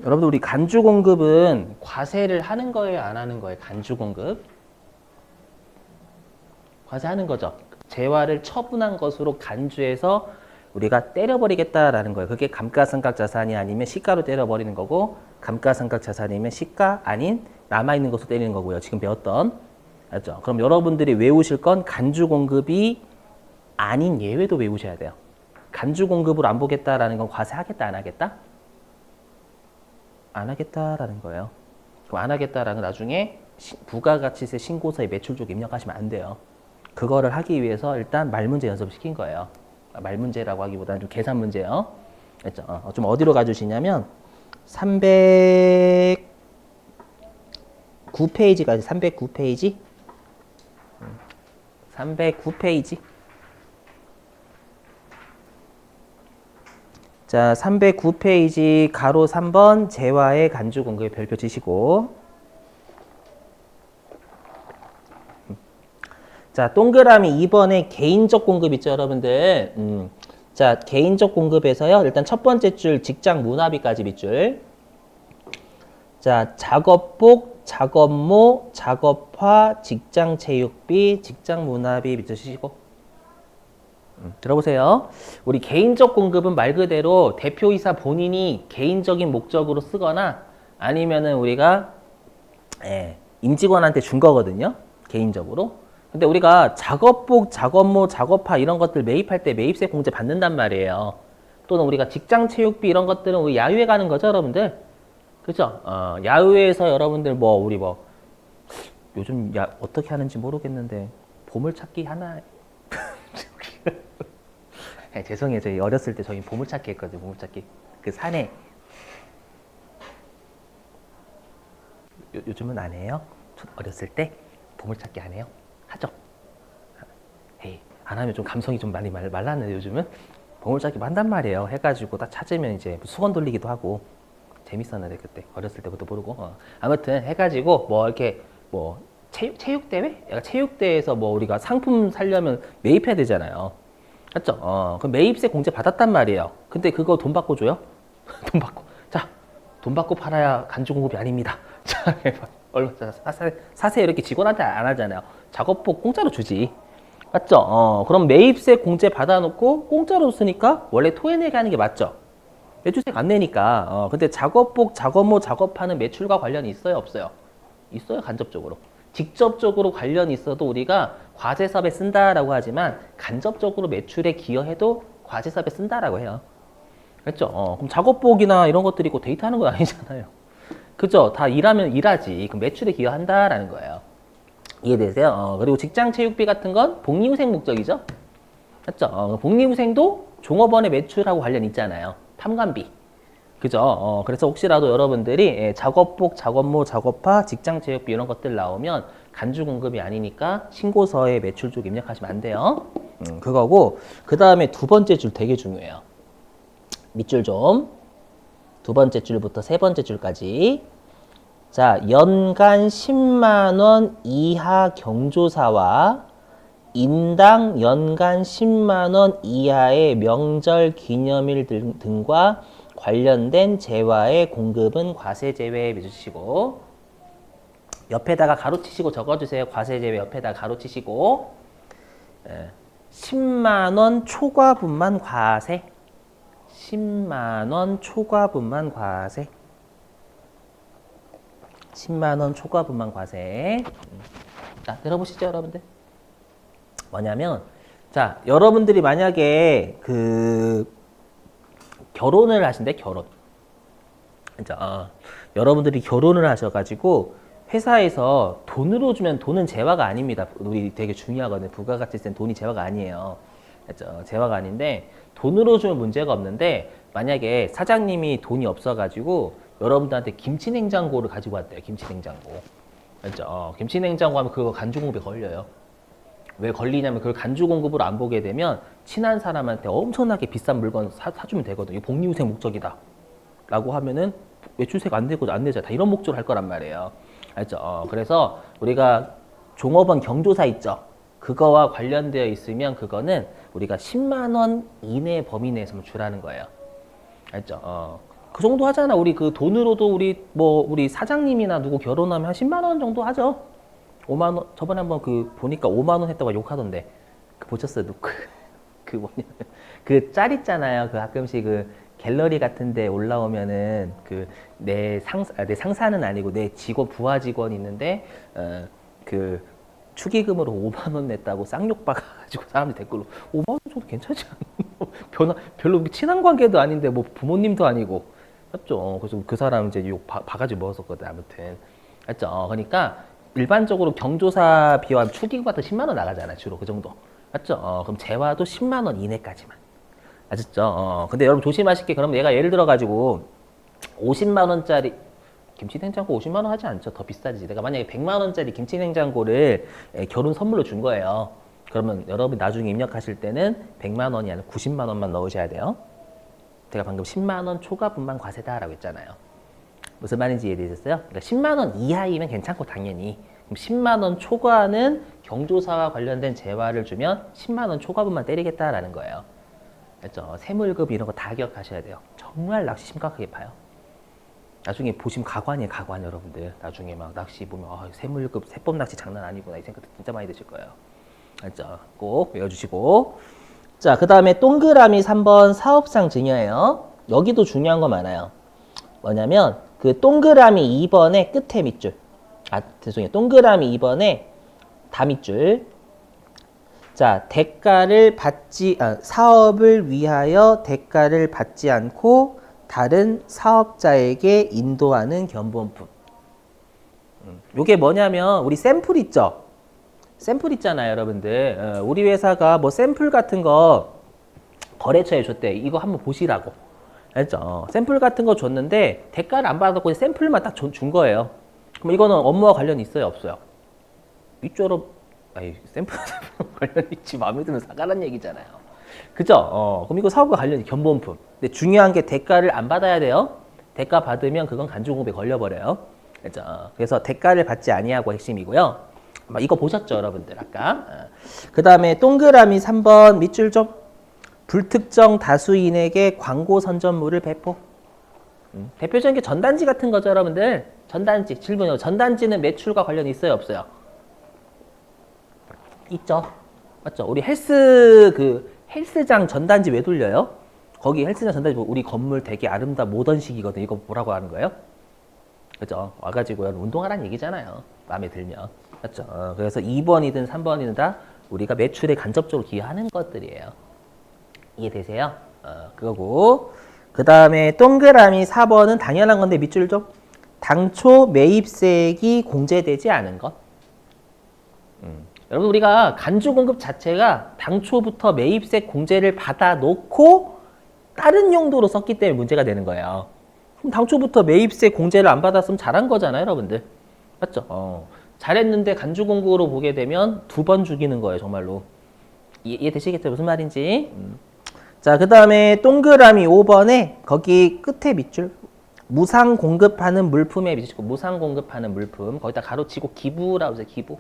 여러분들 우리 간주 공급은 과세를 하는 거예요, 안 하는 거예요? 간주 공급. 과세하는 거죠. 재화를 처분한 것으로 간주해서 우리가 때려버리겠다라는 거예요. 그게 감가상각 자산이 아니면 시가로 때려버리는 거고, 감가상각 자산이면 시가 아닌 남아있는 것으로 때리는 거고요. 지금 배웠던. 알죠? 그럼 여러분들이 외우실 건 간주 공급이 아닌 예외도 외우셔야 돼요. 간주 공급으로 안 보겠다라는 건 과세하겠다, 안 하겠다? 안 하겠다라는 거예요. 그럼 안 하겠다라는 건 나중에 부가가치세 신고서에 매출족 입력하시면 안 돼요. 그거를 하기 위해서 일단 말문제 연습을 시킨 거예요. 말문제라고 하기보다는 좀 계산 문제요. 그렇죠? 좀 어디로 가주시냐면 309페이지까지 309페이지 309페이지 자 309페이지 가로 3번 재화의 간주 공급의 별표 치시고 자, 동그라미 2번에 개인적 공급 있죠, 여러분들. 자, 개인적 공급에서요. 일단 첫 번째 줄 직장 문화비까지 밑줄. 자, 작업복, 작업모, 작업화, 직장 체육비, 직장 문화비 밑줄 치시고. 들어보세요. 우리 개인적 공급은 말 그대로 대표이사 본인이 개인적인 목적으로 쓰거나 아니면은 우리가 임직원한테 준 거거든요. 개인적으로. 근데 우리가 작업복, 작업모, 작업화 이런 것들 매입할 때 매입세 공제 받는단 말이에요. 또는 우리가 직장 체육비 이런 것들은 우리 야유회 가는 거죠, 여러분들. 그죠? 야유회에서 여러분들 우리 요즘 어떻게 하는지 모르겠는데 보물찾기 하나. 네, 죄송해요. 저희 어렸을 때 저희 보물찾기 했거든요. 보물찾기. 그 산에. 요즘은 안 해요? 어렸을 때 보물찾기 안 해요? 하죠. 에이, 안 하면 좀 감성이 좀 많이 말랐는데 요즘은 보물찾기 한단 말이에요. 해가지고 딱 찾으면 이제 수건 돌리기도 하고 재밌었는데 그때 어렸을 때부터 모르고 아무튼 해가지고 이렇게 체육대회? 체육대회에서 우리가 상품 살려면 매입해야 되잖아요. 맞죠? 그럼 매입세 공제 받았단 말이에요. 근데 그거 돈 받고 줘요? 돈 받고. 자, 돈 받고 팔아야 간주 공급이 아닙니다. 자, 얼마 사세요 이렇게 직원한테 안 하잖아요. 작업복 공짜로 주지. 맞죠? 그럼 매입세 공제 받아놓고 공짜로 쓰니까 원래 토해내게 하는 게 맞죠? 매출세 안 내니까. 근데 작업복, 작업모, 작업하는 매출과 관련이 있어요? 없어요? 있어요, 간접적으로. 직접적으로 관련이 있어도 우리가 과세사업에 쓴다라고 하지만 간접적으로 매출에 기여해도 과세사업에 쓴다라고 해요. 그렇죠? 그럼 작업복이나 이런 것들이 있고 데이트하는 건 아니잖아요. 그죠? 다 일하면 일하지. 그럼 매출에 기여한다라는 거예요. 이해되세요? 그리고 직장 체육비 같은 건 복리후생 목적이죠? 맞죠? 복리후생도 종업원의 매출하고 관련 있잖아요. 탐관비. 그죠? 그래서 혹시라도 여러분들이 작업복, 작업모, 작업화, 직장 체육비 이런 것들 나오면 간주 공급이 아니니까 신고서에 매출 쪽 입력하시면 안 돼요. 그거고 그 다음에 두 번째 줄 되게 중요해요. 밑줄 좀. 두 번째 줄부터 세 번째 줄까지. 자, 연간 10만 원 이하 경조사와 인당 연간 10만 원 이하의 명절 기념일 등과 관련된 재화의 공급은 과세 제외 해주시고 옆에다가 가로치시고 적어주세요. 과세 제외 옆에다가 가로치시고 10만 원 초과분만 과세 10만 원 초과분만 과세 10만 원 초과분만 과세. 자, 들어보시죠, 여러분들. 뭐냐면, 자, 여러분들이 만약에 결혼을 하신대, 결혼. 여러분들이 결혼을 하셔가지고 회사에서 돈으로 주면 돈은 재화가 아닙니다. 우리 되게 중요하거든요. 부가가치세는 돈이 재화가 아니에요. 그렇죠? 재화가 아닌데 돈으로 주면 문제가 없는데 만약에 사장님이 돈이 없어가지고 여러분들한테 김치냉장고를 가지고 왔대요. 김치냉장고. 그렇죠? 김치냉장고 하면 그거 간주공급에 걸려요. 왜 걸리냐면 그걸 간주공급으로 안 보게 되면 친한 사람한테 엄청나게 비싼 물건 사주면 되거든요. 이거 복리후생 목적이다. 라고 하면은 매출세가 안 내고 안 내자. 다 이런 목적으로 할 거란 말이에요. 알죠? 그래서 우리가 종업원 경조사 있죠? 그거와 관련되어 있으면 그거는 우리가 10만 원 이내 범위 내에서만 주라는 거예요. 알죠? 그 정도 하잖아. 우리 그 돈으로도 우리 사장님이나 누구 결혼하면 한 10만 원 정도 하죠. 5만 원. 저번에 한번 그 보니까 5만 원 했다고 욕하던데. 그 보셨어요? 그 뭐냐. 그 짤 있잖아요. 그 가끔씩 그 갤러리 같은 데 올라오면은 그 내 상사는 아니고 내 직원, 부하 직원이 있는데 그 축의금으로 5만 원 냈다고 쌍욕 박아가지고 사람들이 댓글로 5만 원 정도 괜찮지 않나? 별로 친한 관계도 아닌데 뭐 부모님도 아니고 맞죠? 그래서 그 사람 이제 욕 바가지 먹었었거든. 아무튼 맞죠? 그러니까 일반적으로 경조사 비와 축의금 같은 10만 원 나가잖아 주로 그 정도 맞죠? 그럼 재화도 10만 원 이내까지만 아셨죠? 근데 여러분 조심하실 게 그럼 얘가 예를 들어 가지고 50만 원짜리 김치냉장고 50만 원 하지 않죠? 더 비싸지. 내가 만약에 100만 원짜리 김치냉장고를 결혼 선물로 준 거예요. 그러면 여러분 나중에 입력하실 때는 100만 원이 아니라 90만 원만 넣으셔야 돼요. 제가 방금 10만 원 초과분만 과세다라고 했잖아요. 무슨 말인지 이해되셨어요? 그러니까 10만 원 이하이면 괜찮고 당연히 그럼 10만 원 초과는 경조사와 관련된 재화를 주면 10만 원 초과분만 때리겠다라는 거예요. 그렇죠? 세물급 이런 거 다 기억하셔야 돼요. 정말 낚시 심각하게 파요. 나중에 보시면 가관이에요, 가관 여러분들. 나중에 막 낚시 보면 세물급 세법 낚시 장난 아니구나 이 생각 진짜 많이 드실 거예요. 알죠? 꼭 외워주시고. 자, 그 다음에 동그라미 3번 사업상 증여예요. 여기도 중요한 거 많아요. 뭐냐면 그 동그라미 2번의 끝에 밑줄. 죄송해요. 동그라미 2번의 다 밑줄. 자, 사업을 위하여 대가를 받지 않고 다른 사업자에게 인도하는 견본품. 요게 뭐냐면 우리 샘플 있죠? 샘플 있잖아요, 여러분들. 우리 회사가 뭐 샘플 같은 거 거래처에 줬대. 이거 한번 보시라고. 알죠? 샘플 같은 거 줬는데 대가를 안 받았고 샘플만 딱 준 거예요. 그럼 이거는 업무와 관련이 있어요, 없어요? 이쪽으로 샘플 관련 있지 마음에 들면 사가란 얘기잖아요. 그죠? 그럼 이거 사업과 관련이 견본품. 근데 중요한 게 대가를 안 받아야 돼요. 대가 받으면 그건 간주공부에 걸려버려요. 그죠? 그래서 대가를 받지 아니하고 핵심이고요. 이거 보셨죠, 여러분들 아까? 그 다음에 동그라미 3번 밑줄 좀. 불특정 다수인에게 광고 선전물을 배포. 대표적인 게 전단지 같은 거죠, 여러분들. 전단지. 질문이요. 전단지는 매출과 관련이 있어요, 없어요? 있죠. 맞죠? 우리 헬스장 전단지 왜 돌려요? 거기 헬스장 전단지 우리 건물 되게 아름다운 모던식이거든. 이거 뭐라고 하는 거예요? 그죠? 와가지고 운동하라는 얘기잖아요. 마음에 들면. 맞죠? 그래서 2번이든 3번이든 다 우리가 매출에 간접적으로 기여하는 것들이에요. 이해되세요? 그거고. 그 다음에 동그라미 4번은 당연한 건데 밑줄 좀. 당초 매입세액이 공제되지 않은 것. 여러분 우리가 간주 공급 자체가 당초부터 매입세 공제를 받아놓고 다른 용도로 썼기 때문에 문제가 되는 거예요. 그럼 당초부터 매입세 공제를 안 받았으면 잘한 거잖아요, 여러분들. 맞죠? 잘했는데 간주 공급으로 보게 되면 2번 죽이는 거예요, 정말로. 이해되시겠죠? 무슨 말인지. 자, 그 다음에 동그라미 5번에 거기 끝에 밑줄. 무상 공급하는 물품에 밑줄. 무상 공급하는 물품. 거기다 가로치고 기부라고 하세요, 기부.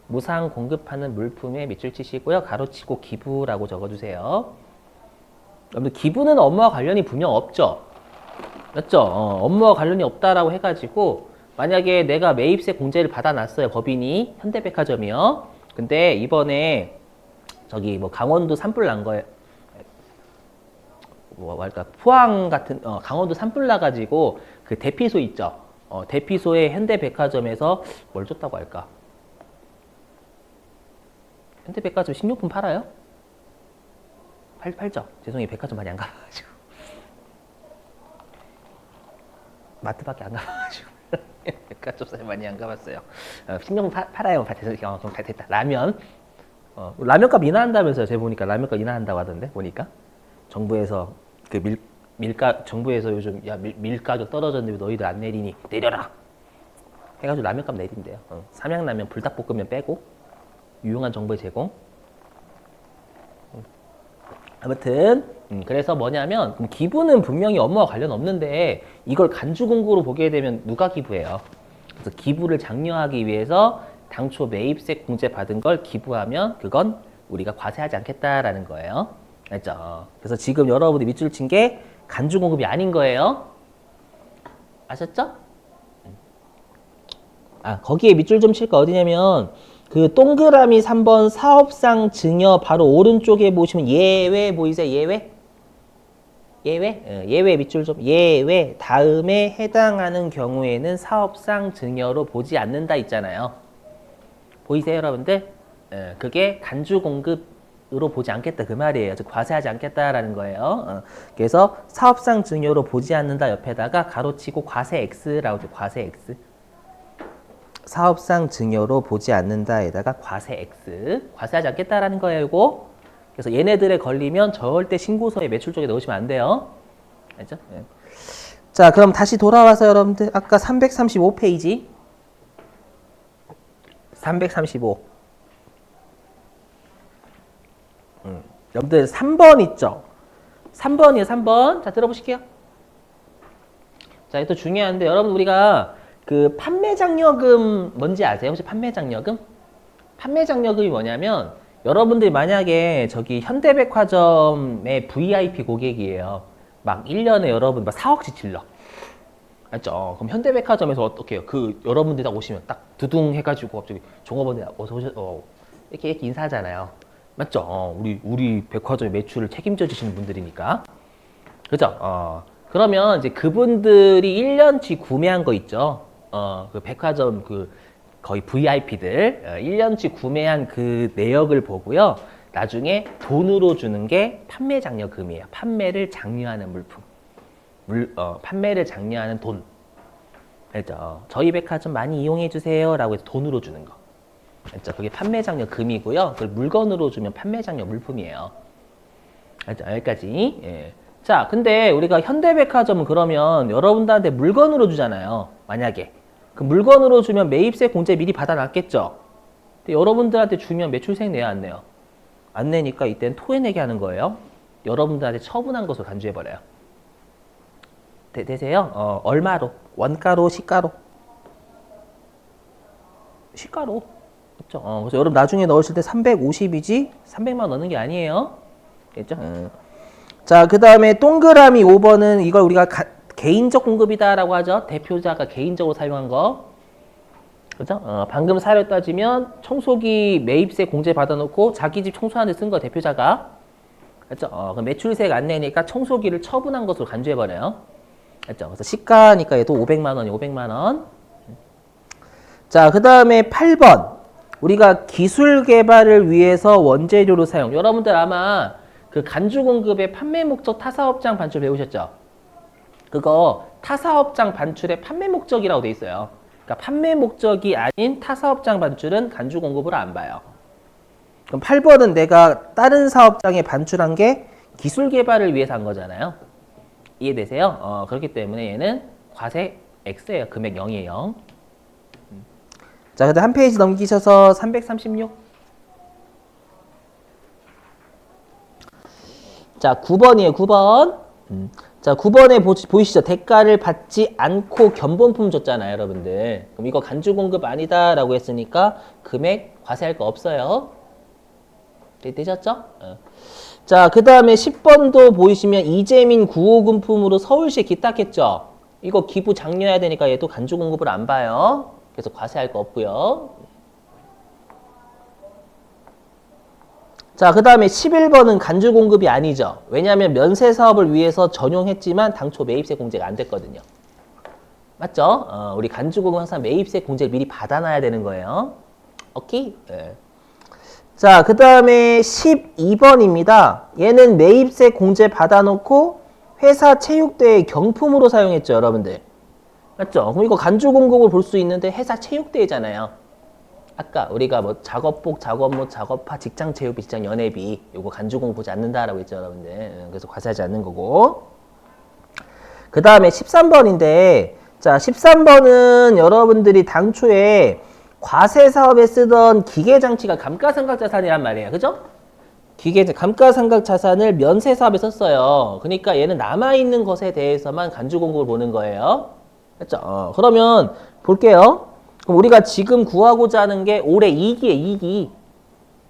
무상 공급하는 물품에 밑줄 치시고요. 가로치고 기부라고 적어주세요. 여러분들 기부는 업무와 관련이 분명 없죠? 맞죠? 업무와 관련이 없다라고 해가지고 만약에 내가 매입세 공제를 받아놨어요. 법인이 현대백화점이요. 근데 이번에 저기 뭐 강원도 산불 난 거에 뭐 할까 포항 같은 강원도 산불 나가지고 그 대피소 있죠? 대피소에 현대백화점에서 뭘 줬다고 할까? 현대백화점 식료품 팔아요? 팔죠? 죄송해요. 백화점 많이 안 가봐가지고. 마트밖에 안 가봐가지고. 백화점 많이 안 가봤어요. 식료품 팔아요. 그럼 다 됐다. 라면. 라면값 인하한다면서요. 제가 보니까 라면값 인하한다고 하던데. 보니까. 정부에서 그 정부에서 요즘 밀가격 떨어졌는데 너희들 안 내리니 내려라. 해가지고 라면값 내린대요. 삼양라면 불닭볶음면 빼고. 유용한 정보의 제공. 아무튼 그래서 뭐냐면 기부는 분명히 업무와 관련 없는데 이걸 간주공고로 보게 되면 누가 기부해요? 그래서 기부를 장려하기 위해서 당초 매입세 공제 받은 걸 기부하면 그건 우리가 과세하지 않겠다라는 거예요. 알죠? 그래서 지금 여러분들이 밑줄 친 게 간주 공급이 아닌 거예요. 아셨죠? 거기에 밑줄 좀 칠 거 어디냐면 그 동그라미 3번 사업상 증여 바로 오른쪽에 보시면 예외 보이세요? 예외? 예외 밑줄 좀 예외 다음에 해당하는 경우에는 사업상 증여로 보지 않는다 있잖아요. 보이세요, 여러분들? 그게 간주 공급으로 보지 않겠다 그 말이에요. 즉 과세하지 않겠다라는 거예요. 그래서 사업상 증여로 보지 않는다 옆에다가 가로치고 과세 X라고 하죠. 과세 X. 사업상 증여로 보지 않는다에다가 과세 X. 과세하지 않겠다라는 거예요, 이거. 그래서 얘네들에 걸리면 절대 신고서에 매출 쪽에 넣으시면 안 돼요. 알죠? 네. 자, 그럼 다시 돌아와서 여러분들 아까 335페이지 335 여러분들 3번 있죠? 3번이에요, 3번. 자, 들어보실게요. 자, 이것도 중요한데 여러분 우리가 그 판매장려금 뭔지 아세요? 혹시 판매장려금? 판매장려금이 뭐냐면 여러분들이 만약에 저기 현대백화점의 VIP 고객이에요. 막 1년에 여러분 막 4억씩 질러. 알죠? 그럼 현대백화점에서 어떻게 해요? 그 여러분들이 딱 오시면 딱 두둥 해가지고 갑자기 종업원에 어서 오셔 이렇게 인사하잖아요. 맞죠? 우리 백화점의 매출을 책임져 주시는 분들이니까. 그죠? 그러면 이제 그분들이 1년치 구매한 거 있죠? 그 백화점 그 거의 VIP들 1년치 구매한 그 내역을 보고요. 나중에 돈으로 주는 게 판매 장려금이에요. 판매를 장려하는 물품. 판매를 장려하는 돈. 알죠? 저희 백화점 많이 이용해 주세요 라고 해서 돈으로 주는 거. 알죠? 그게 판매 장려금이고요. 그걸 물건으로 주면 판매 장려 물품이에요. 알죠? 여기까지. 예. 자, 근데 우리가 현대백화점은 그러면 여러분들한테 물건으로 주잖아요. 만약에. 그 물건으로 주면 매입세 공제 미리 받아놨겠죠? 근데 여러분들한테 주면 매출세액 내야 안 내요? 안 내니까 이때는 토해내게 하는 거예요. 여러분들한테 처분한 것으로 간주해버려요. 되세요? 얼마로? 원가로, 시가로? 시가로. 그렇죠? 그래서 여러분 나중에 넣으실 때 350이지 300만 넣는 게 아니에요. 됐죠? 자, 그 다음에 동그라미 5번은 이걸 우리가 개인적 공급이다라고 하죠. 대표자가 개인적으로 사용한 거. 그죠? 방금 사례 따지면 청소기 매입세 공제 받아놓고 자기 집 청소하는 데 쓴 거 대표자가. 그죠? 그럼 매출세액 안 내니까 청소기를 처분한 것으로 간주해버려요. 그죠? 그래서 시가니까 얘도 500만 원이 500만 원. 자, 그 다음에 8번. 우리가 기술 개발을 위해서 원재료로 사용. 여러분들 아마 그 간주 공급의 판매 목적 타사업장 반출 배우셨죠? 그거 타사업장 반출의 판매 목적이라고 돼 있어요. 그러니까 판매 목적이 아닌 타사업장 반출은 간주 공급을 안 봐요. 그럼 8번은 내가 다른 사업장에 반출한 게 기술 개발을 위해서 한 거잖아요. 이해되세요? 그렇기 때문에 얘는 과세 X예요. 금액 0이에요. 자, 근데 한 페이지 넘기셔서 336. 자, 9번이에요. 9번. 자, 9번에 보이시죠? 대가를 받지 않고 견본품 줬잖아요, 여러분들. 그럼 이거 간주 공급 아니다라고 했으니까 금액 과세할 거 없어요. 되셨죠? 자, 그 다음에 10번도 보이시면 이재민 구호금품으로 서울시에 기탁했죠? 이거 기부 장려해야 되니까 얘도 간주 공급을 안 봐요. 그래서 과세할 거 없고요. 자, 그 다음에 11번은 간주 공급이 아니죠. 왜냐하면 면세 사업을 위해서 전용했지만 당초 매입세 공제가 안 됐거든요. 맞죠? 우리 간주 공급 항상 매입세 공제를 미리 받아놔야 되는 거예요. 오케이? 네. 자, 그 다음에 12번입니다. 얘는 매입세 공제 받아놓고 회사 체육대회 경품으로 사용했죠, 여러분들. 맞죠? 그럼 이거 간주 공급을 볼 수 있는데 회사 체육대회잖아요. 아까 우리가 뭐 작업복, 작업모, 작업화, 직장 체육비, 직장 연회비 요거 간주 공급 보지 않는다라고 했죠, 여러분들. 그래서 과세하지 않는 거고. 그 다음에 13번인데 자, 13번은 여러분들이 당초에 과세 사업에 쓰던 기계장치가 감가상각 자산이란 말이에요. 그죠? 감가상각 자산을 면세 사업에 썼어요. 그러니까 얘는 남아있는 것에 대해서만 간주 공급을 보는 거예요. 그렇죠? 그러면 볼게요. 그럼 우리가 지금 구하고자 하는 게 올해 2기에 2기.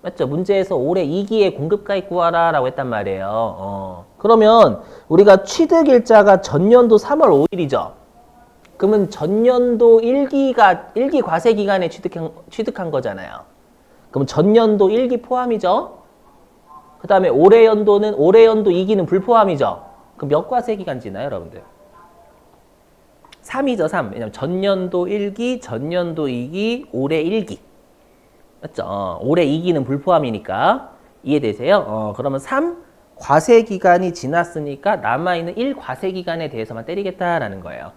맞죠? 문제에서 올해 2기에 공급가액 구하라 라고 했단 말이에요. 그러면 우리가 취득일자가 전년도 3월 5일이죠. 그러면 전년도 1기 과세 기간에 취득한 거잖아요. 그럼 전년도 1기 포함이죠. 그 다음에 올해 연도 2기는 불포함이죠. 그럼 몇 과세 기간 지나요, 여러분들? 3이죠, 3. 왜냐면 전년도 1기, 전년도 2기, 올해 1기. 맞죠? 올해 2기는 불포함이니까. 이해되세요? 그러면 3 과세 기간이 지났으니까 남아있는 1 과세 기간에 대해서만 때리겠다라는 거예요.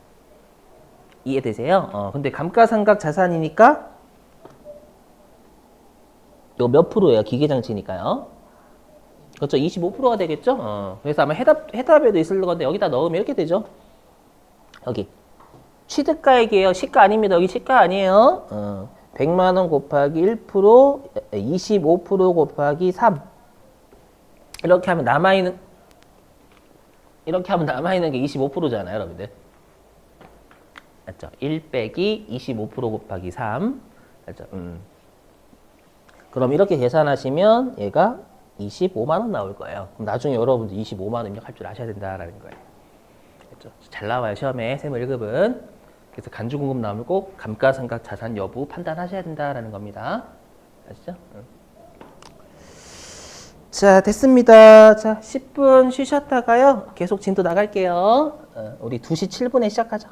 이해되세요? 근데 감가상각 자산이니까 이거 몇 프로예요? 기계장치니까요. 그렇죠? 25%가 되겠죠? 그래서 아마 해답에도 있을 건데 여기다 넣으면 이렇게 되죠. 여기 취득가액이에요. 시가 아닙니다. 여기 시가 아니에요. 100만 원 곱하기 1%, 25% 곱하기 3. 이렇게 하면 남아있는 게 25%잖아요, 여러분들. 맞죠? 1 빼기 25% 곱하기 3. 맞죠? 그럼 이렇게 계산하시면 얘가 25만 원 나올 거예요. 그럼 나중에 여러분들 25만 원 입력할 줄 아셔야 된다라는 거예요. 그렇죠? 잘 나와요, 시험에 세무 1급은. 그래서 간주공급 나오면 꼭 감가상각 자산 여부 판단하셔야 된다라는 겁니다. 아시죠? 자, 됐습니다. 자, 10분 쉬셨다가요. 계속 진도 나갈게요. 우리 2시 7분에 시작하죠.